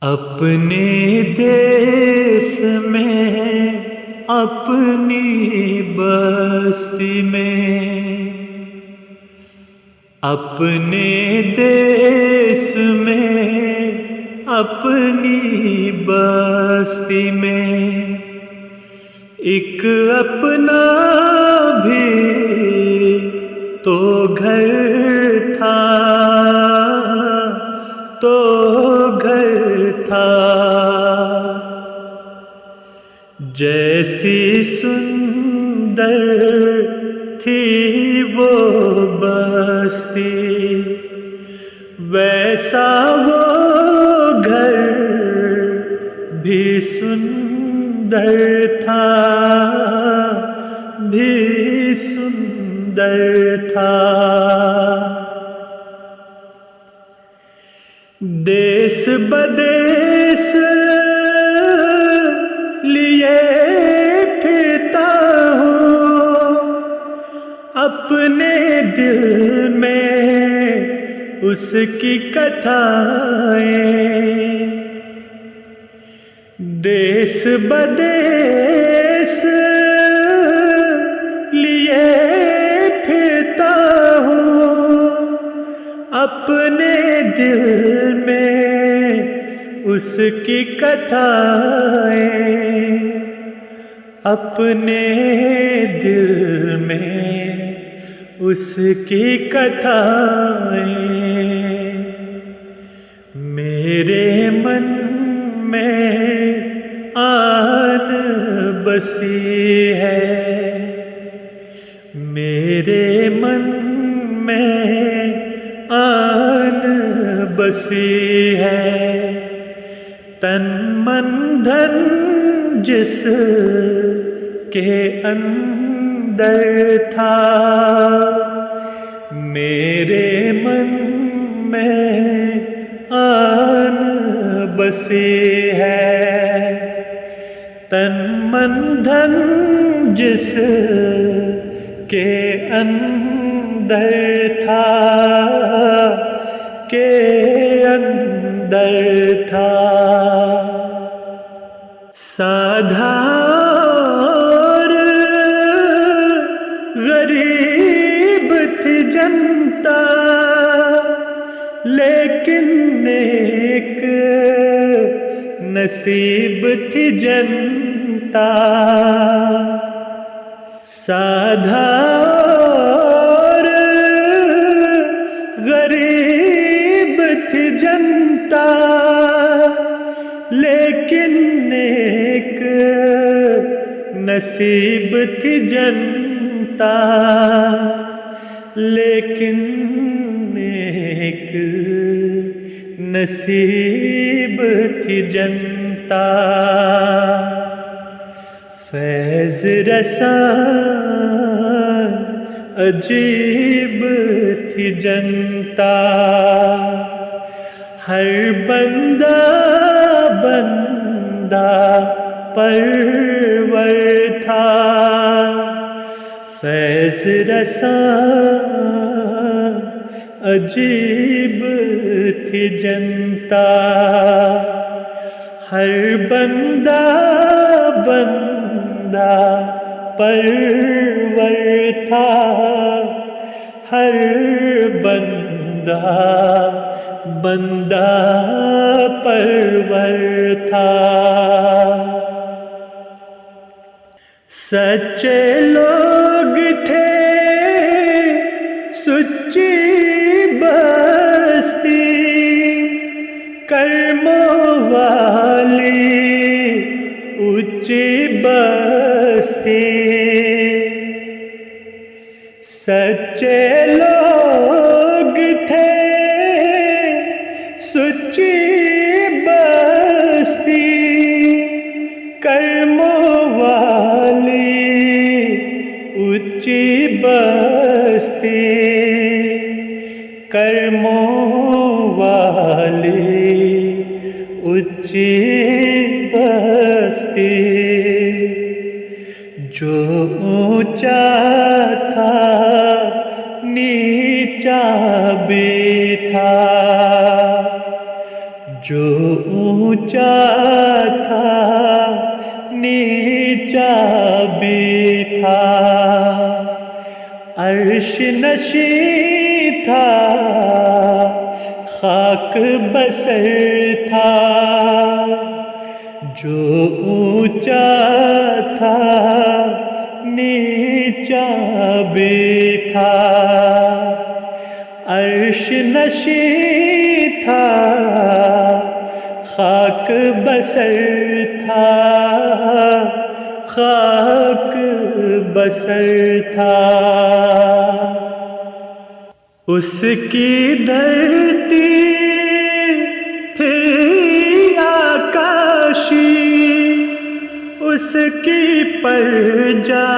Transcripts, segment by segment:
اپنے دیس میں اپنی بستی میں، اپنے دیس میں اپنی بستی میں، ایک اپنا بھی تو گھر تھا، تو گھر تھا۔ جیسی سندر تھی وہ بستی، ویسا وہ گھر بھی سندر تھا، بھی سندر تھا۔ دیس بدیس لیے پھرتا ہوں، اپنے دل میں اس کی کتھائیں۔ دیس بدیس لیے پھرتا ہوں، اپنے دل میں اس کی کتھائیں، اپنے دل میں اس کی کتھائیں۔ میرے من میں آن بسی ہے، میرے من میں آن بسی ہے، تن من دھن جس کے اندر تھا، میرے من میں آن بسی ہے، تن من دھن جس کے اندر تھا، کے اندر تھا۔ سادھا اور غریب تھی جنتا، لیکن نیک نصیب تھی جنتا۔ سادھا اور غریب تھی جنتا، لیکن نیک نصیب تھی جنتا، لیکن نیک نصیب تھی جنتا۔ فیض رساں عجیب تھی جنتا، ہر بندہ بندہ پرور تھا۔ فیض رساں عجیب تھی جنتا، ہر بندہ بندہ پرور تھا، ہر بندہ بندہ پرور تھا۔ سچے لوگ تھے سچی بستی، کرموں والی اونچی بستی۔ سچے لوگ تھے سچی بستی، کرموں والی اونچی بستی، کرموں والی اونچی بستی۔ جو اونچا تھا نیچا بھی تھا، جو اونچا تھا نیچا بھی تھا، عرش نشین تھا خاک بسر تھا، جو اونچا تھا نیچا بھی تھا، عرش نشین تھا خاک بسر تھا، خاک بسر تھا۔ اس کی دھرتی تھی آکاشی، اس کی پرجا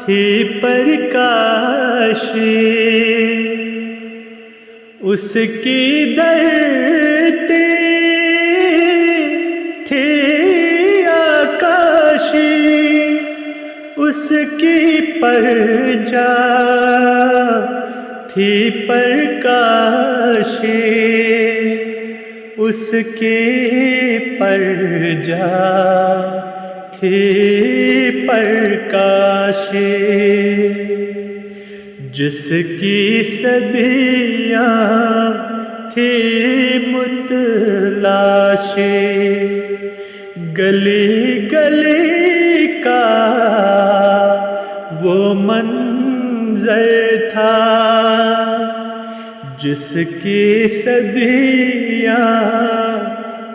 تھی پرکاشی، اس کی دھرتی تھی آکاشی، اس کی پرجا تھی پرکاشی، اس کی پرجا تھی پرکاشی، جس کی صدیاں تھی متلاشی، گلی گلی کا وہ منظر تھا، جس کی صدیاں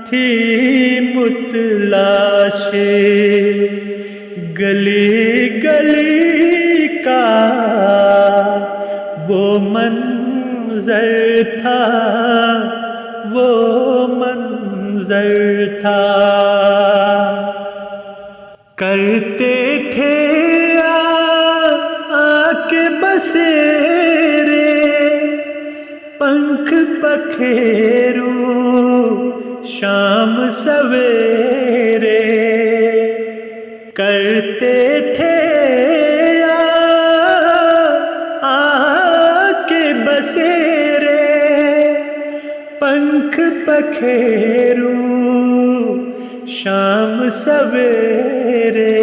تھی متلاشی، گلی گلی کا وہ منظر تھا، وہ منظر تھا۔ کرتے تھے آ کے بسیرے پنکھ پکھیرو شام سویرے، کرتے تھے آ کے بسیرے پنکھ پکھیرو شام سویرے،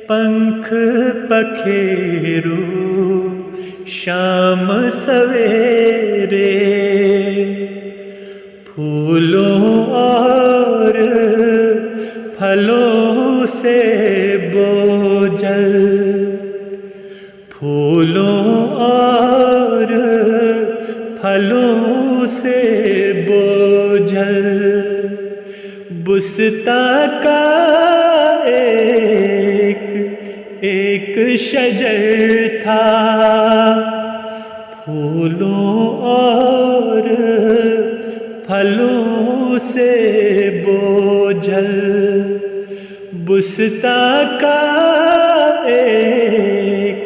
پنکھ پکھیرو شام سویرے، پھولوں اور پھلوں سے بوجھل، پھولوں اور پھلوں سے بوجھل، بستاں کا ایک ایک شجر تھا، پھولوں اور پھلوں سے بوجھل، بستاں کا ایک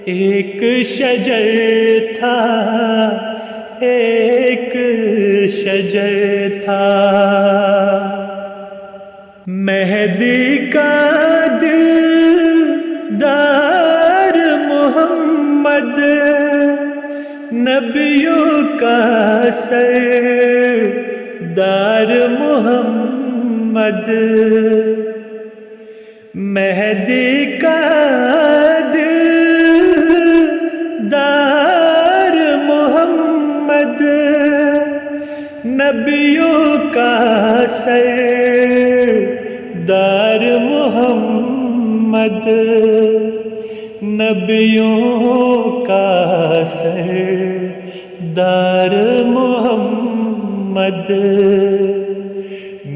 ایک شجر تھا، ایک شجر تھا۔ مہدی کا دلدار محمد، نبیوں کا سردار محمد، مہدی کا دلدار محمد، نبیوں کا سردار محمد، نبیوں کا سردار محمد،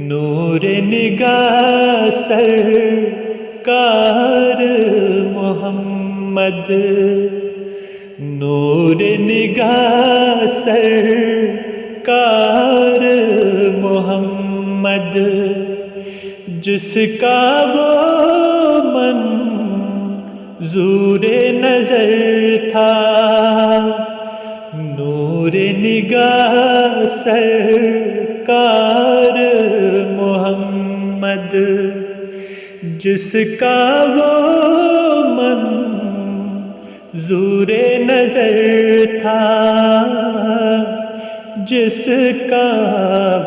نور نگاہ سرکار محمد، نور نگاہ سرکار محمد، جس کا وہ منظور نظر تھا، نور نگاہ سرکار محمد، جس کا وہ منظور نظر تھا، جس کا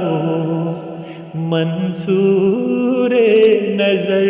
وہ منصور نظر